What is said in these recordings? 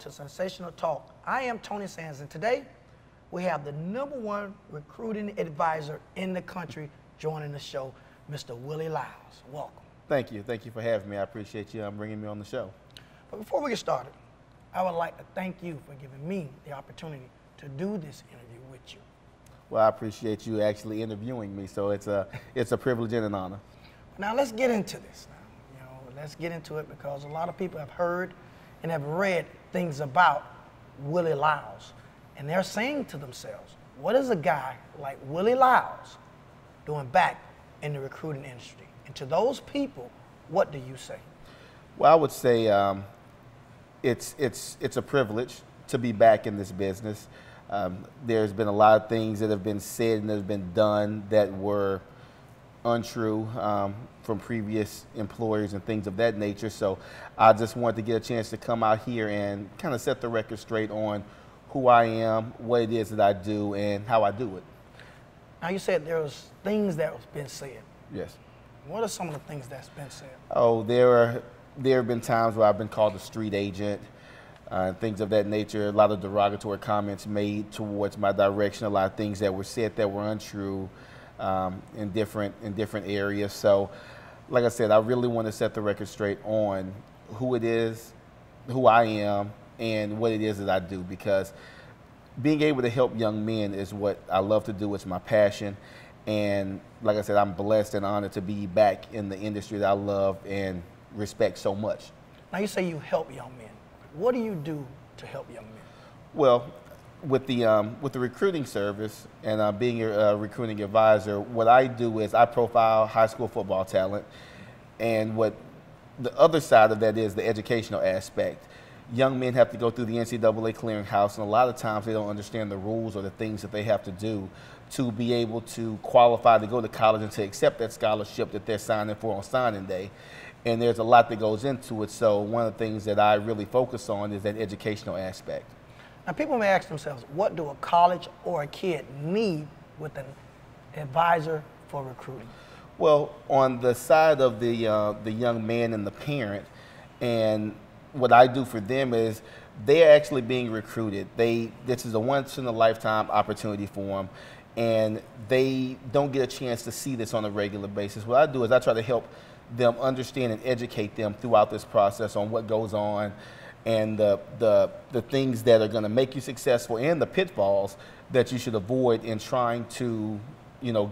to Sensational Talk. I am Tony Sands, and today we have the #1 recruiting advisor in the country joining the show, Mr. Willie Lyles. Welcome. Thank you. Thank you for having me. I appreciate you bringing me on the show. But before we get started, I would like to thank you for giving me the opportunity to do this interview with you. Well, I appreciate you actually interviewing me, so it's a privilege and an honor. Now let's get into this. Let's get into it because a lot of people have heard and have read things about Willie Lyles, and they're saying to themselves, what is a guy like Willie Lyles doing back in the recruiting industry? And to those people, what do you say? Well, I would say it's a privilege to be back in this business. There's been a lot of things that have been said and that have been done that were untrue from previous employers and things of that nature. So I just wanted to get a chance to come out here and kind of set the record straight on who I am, what it is that I do, and how I do it. Now you said there was things that have been said. Yes. What are some of the things that's been said? Oh, there have been times where I've been called a street agent, things of that nature. A lot of derogatory comments made towards my direction. A lot of things that were said that were untrue in different areas. So, like I said, I really want to set the record straight on who it is, who I am, and what it is that I do, because being able to help young men is what I love to do. It's my passion. And like I said, I'm blessed and honored to be back in the industry that I love and respect so much. Now you say you help young men. What do you do to help young men? Well, with the recruiting service and being a recruiting advisor, what I do is I profile high school football talent, and what the other side of that is the educational aspect. Young men have to go through the NCAA clearinghouse, and a lot of times they don't understand the rules or the things that they have to do to be able to qualify to go to college and to accept that scholarship that they're signing for on signing day. And there's a lot that goes into it. So one of the things that I really focus on is that educational aspect. Now people may ask themselves, what do a college or a kid need with an advisor for recruiting? Well, on the side of the young man and the parent, and what I do for them is they're actually being recruited. This is a once-in-a-lifetime opportunity for them, and they don't get a chance to see this on a regular basis. What I do is I try to help them understand and educate them throughout this process on what goes on and the things that are going to make you successful and the pitfalls that you should avoid in trying to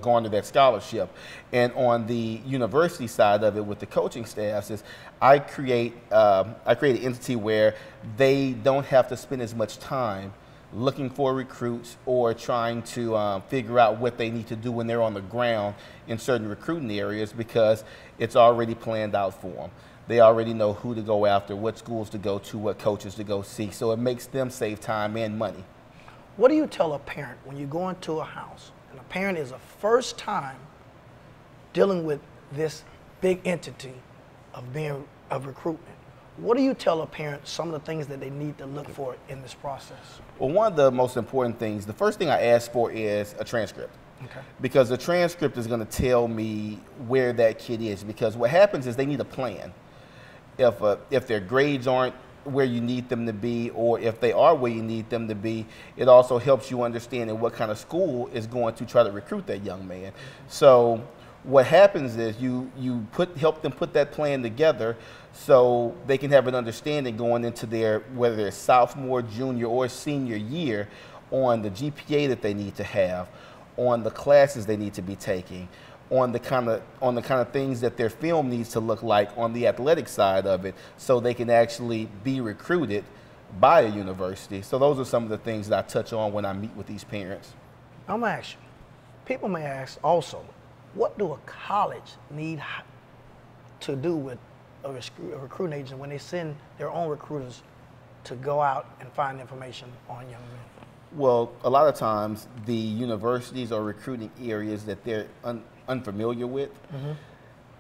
garner that scholarship. And on the university side of it with the coaching staffs is I create an entity where they don't have to spend as much time looking for recruits or trying to figure out what they need to do when they're on the ground in certain recruiting areas, because it's already planned out for them. They already know who to go after, what schools to go to, what coaches to go see. So it makes them save time and money. What do you tell a parent when you go into a house and a parent is a first time dealing with this big entity of recruitment? What do you tell a parent some of the things that they need to look for in this process? Well, one of the most important things, the first thing I ask for is a transcript. Okay. Because the transcript is going to tell me where that kid is. Because what happens is they need a plan. If their grades aren't where you need them to be, or if they are where you need them to be, it also helps you understand what kind of school is going to try to recruit that young man. So what happens is you help them put that plan together so they can have an understanding going into their, whether it's sophomore, junior, or senior year, on the GPA that they need to have, on the classes they need to be taking, on the kind of things that their film needs to look like on the athletic side of it, so they can actually be recruited by a university. So those are some of the things that I touch on when I meet with these parents. I'm going to ask you, people may ask also, what do a college need to do with a recruiting agent when they send their own recruiters to go out and find information on young men? Well, a lot of times the universities are recruiting areas that they're unfamiliar with. Mm-hmm.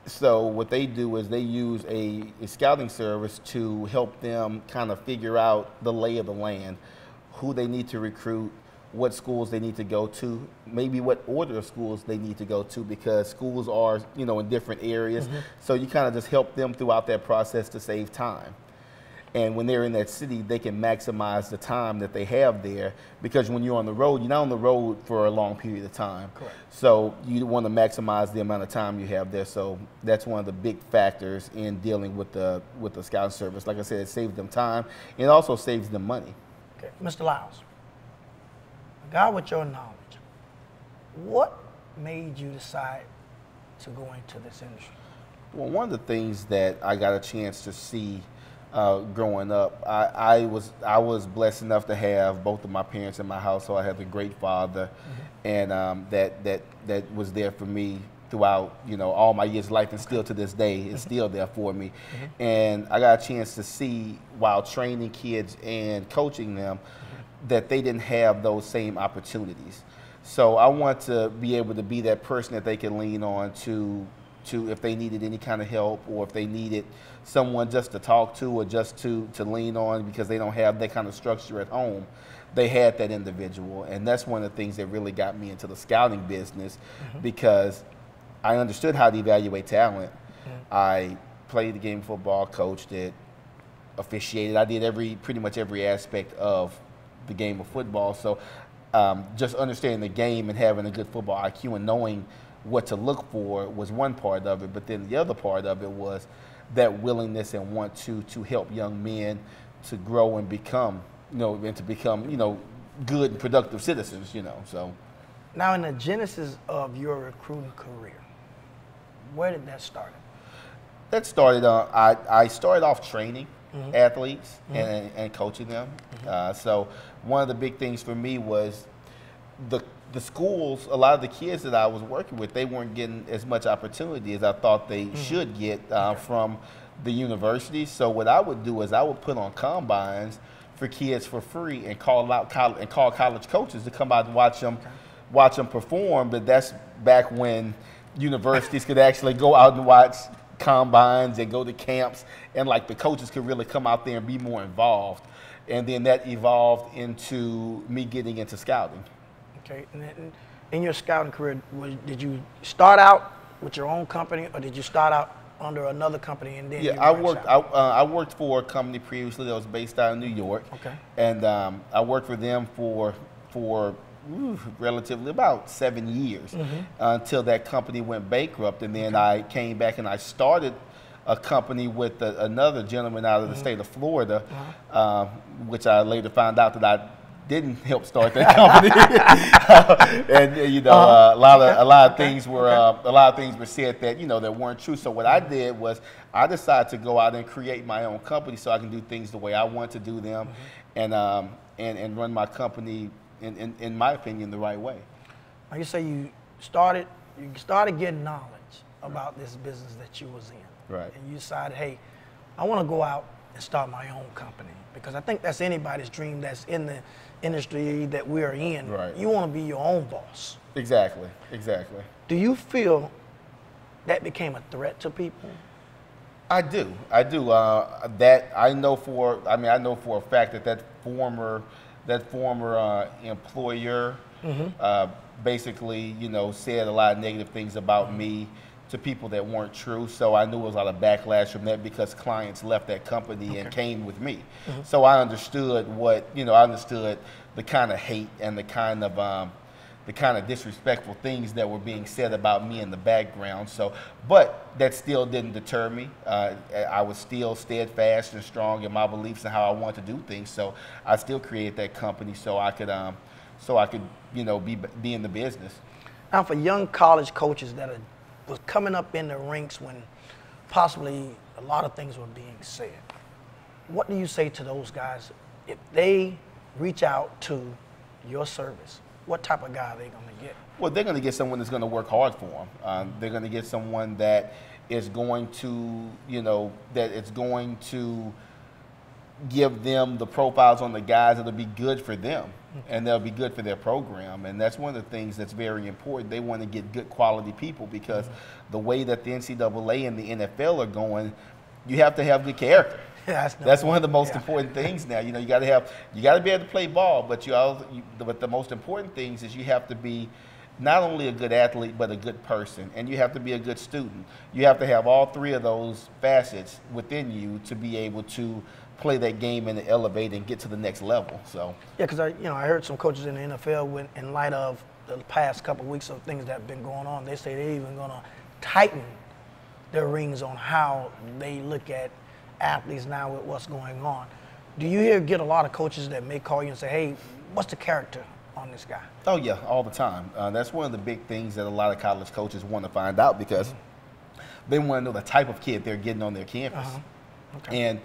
So what they do is they use a scouting service to help them kind of figure out the lay of the land, who they need to recruit, what schools they need to go to, maybe what order of schools they need to go to, because schools are, in different areas. Mm-hmm. So you kind of just help them throughout that process to save time. And when they're in that city, they can maximize the time that they have there, because when you're on the road, you're not on the road for a long period of time. Correct. So you want to maximize the amount of time you have there. So that's one of the big factors in dealing with the scouting service. Like I said, it saves them time and it also saves them money. Okay, Mr. Lyles, a guy with your knowledge, what made you decide to go into this industry? Well, one of the things that I got a chance to see growing up, I was blessed enough to have both of my parents in my household. I have a great father, and that was there for me throughout, you know, all my years of life, and still to this day is still there for me. And I got a chance to see, while training kids and coaching them, that they didn't have those same opportunities. So I want to be able to be that person that they can lean on to if they needed any kind of help, or if they needed someone just to talk to, or just to lean on because they don't have that kind of structure at home. They had that individual, and that's one of the things that really got me into the scouting business, because I understood how to evaluate talent. I played the game of football, coached it, officiated. I did pretty much every aspect of the game of football. So just understanding the game and having a good football IQ and knowing what to look for was one part of it, but then the other part of it was that willingness and want to help young men to grow and become, you know, and to become, you know, good and productive citizens, you know. So now, in the genesis of your recruiting career, where did that start? That started, I started off training athletes and coaching them. So one of the big things for me was the schools. A lot of the kids that I was working with, they weren't getting as much opportunity as I thought they should get from the universities. So what I would do is I would put on combines for kids for free and call college coaches to come out and watch them perform. But that's back when universities could actually go out and watch combines and go to camps, and like the coaches could really come out there and be more involved. And then that evolved into me getting into scouting. Okay, and in your scouting career, did you start out with your own company, or did you start out under another company and then? Yeah, I worked for a company previously that was based out of New York. Okay. And I worked for them for relatively about 7 years until that company went bankrupt, and then I came back and I started a company with another gentleman out of the state of Florida, which I later found out that I didn't help start that company. And you know, a lot of things were said that, you know, that weren't true. So what I did was I decided to go out and create my own company so I can do things the way I want to do them, and run my company in my opinion the right way. Like you say, you started getting knowledge about this business that you was in. Right. And you decided, hey, I want to go out and start my own company, because I think that's anybody's dream that's in the industry that we're in. Right. You want to be your own boss. Exactly. Do you feel that became a threat to people? I do. That I know for a fact that former employer basically, you know, said a lot of negative things about me to people that weren't true. So I knew there was a lot of backlash from that, because clients left that company and came with me. So I understood the kind of hate and the kind of disrespectful things that were being said about me in the background. So, but that still didn't deter me. I was still steadfast and strong in my beliefs and how I wanted to do things. So I still created that company so I could you know, be in the business. Now, for young college coaches that was coming up in the ranks when possibly a lot of things were being said, what do you say to those guys if they reach out to your service? What type of guy are they going to get? Well, they're going to get someone that's going to work hard for them. They're going to get someone that is going to, you know, that it's going to give them the profiles on the guys that'll be good for them, and they'll be good for their program. And that's one of the things that's very important. They want to get good quality people, because the way that the NCAA and the NFL are going, you have to have good character. That's one of the most important things now. You know, you got to be able to play ball, but but the most important things is you have to be not only a good athlete, but a good person, and you have to be a good student. You have to have all three of those facets within you to be able to play that game and elevate and get to the next level. So yeah, because I heard some coaches in the NFL in light of the past couple of weeks of things that have been going on, they say they're even going to tighten their rings on how they look at athletes now with what's going on. Do you get a lot of coaches that may call you and say, hey, what's the character on this guy? Oh yeah, all the time. That's one of the big things that a lot of college coaches want to find out, because they want to know the type of kid they're getting on their campus. Okay. And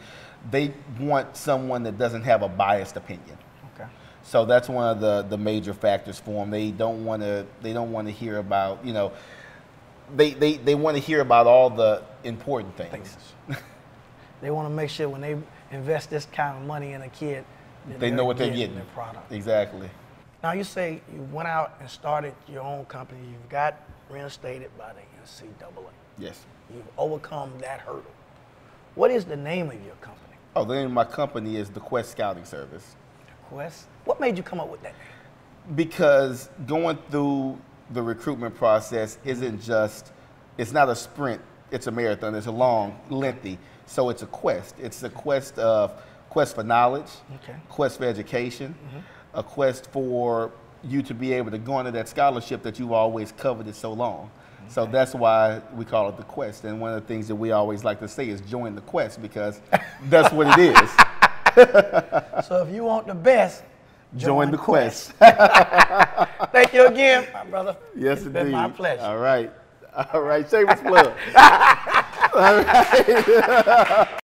they want someone that doesn't have a biased opinion. Okay. So that's one of the major factors for them. They don't want to hear about, they want to hear about all the important things. They want to make sure when they invest this kind of money in a kid, they know what they're getting. Their product. Exactly. Now you say you went out and started your own company. You've got reinstated by the NCAA. Yes. You've overcome that hurdle. What is the name of your company? Oh, the name of my company is the Quest Scouting Service. Quest? What made you come up with that name? Because going through the recruitment process isn't just, it's not a sprint, it's a marathon. It's a long, lengthy. So it's a quest. It's a quest for knowledge, quest for education, a quest for you to be able to go into that scholarship that you've always coveted so long. So that's why we call it the quest. And one of the things that we always like to say is join the quest, because that's what it is. So if you want the best, join the quest. Thank you again, my brother. Yes, it's indeed. been my pleasure. All right. Shameless plug. All right.